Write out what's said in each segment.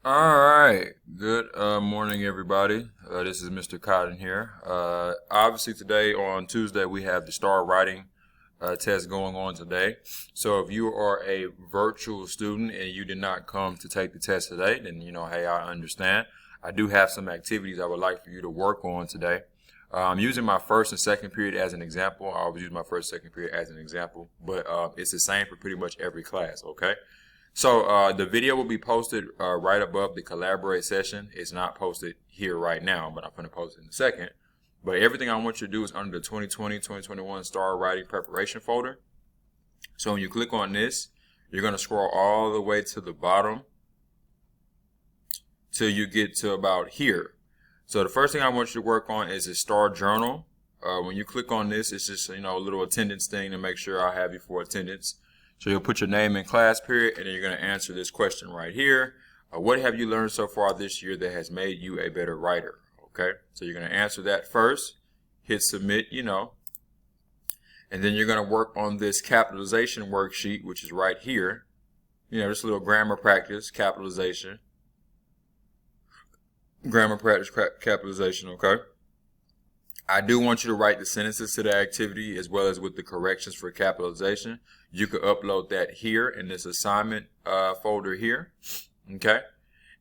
All right. Good morning, everybody. This is Mr. Cotton here. Obviously, today on Tuesday, we have the STAAR writing test going on today. So if you are a virtual student and you did not come to take the test today, then, hey, I understand. I do have some activities I would like for you to work on today. I'm using my first and second period as an example. I always use my first, second period as an example, but it's the same for pretty much every class, okay? So the video will be posted right above the collaborate session. It's not posted here right now, but I'm going to post it in a second. But everything I want you to do is under the 2020-2021 STAAR Writing Preparation folder. So when you click on this, you're going to scroll all the way to the bottom till you get to about here. So the first thing I want you to work on is a STAAR journal. When you click on this, it's just a little attendance thing to make sure I have you for attendance. So you'll put your name in class period, and then you're going to answer this question right here. What have you learned so far this year that has made you a better writer? Okay, so you're going to answer that first, hit submit, and then you're going to work on this capitalization worksheet, which is right here. Just a little grammar practice, capitalization. Grammar practice, capitalization, okay? I do want you to write the sentences to the activity as well as with the corrections for capitalization. You could upload that here in this assignment folder here, okay?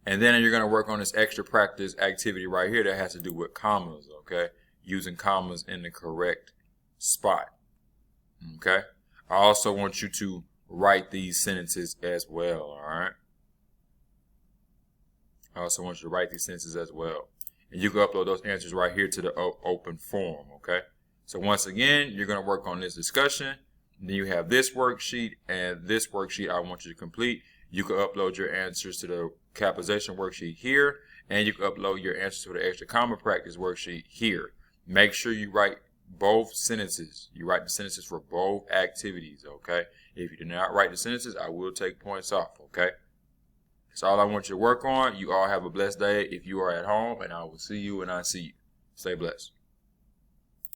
And then you're going to work on this extra practice activity right here that has to do with commas, okay? Using commas in the correct spot, okay? I also want you to write these sentences as well, all right? I also want you to write these sentences as well. And you can upload those answers right here to the open form, okay? So once again, you're going to work on this discussion. Then you have this worksheet, and this worksheet I want you to complete. You can upload your answers to the capitalization worksheet here, and you can upload your answers to the extra comma practice worksheet here. Make sure you write both sentences. You write the sentences for both activities, okay? If you do not write the sentences, I will take points off, okay? That's all I want you to work on. You all have a blessed day if you are at home, and I will see you when I see you. Stay blessed.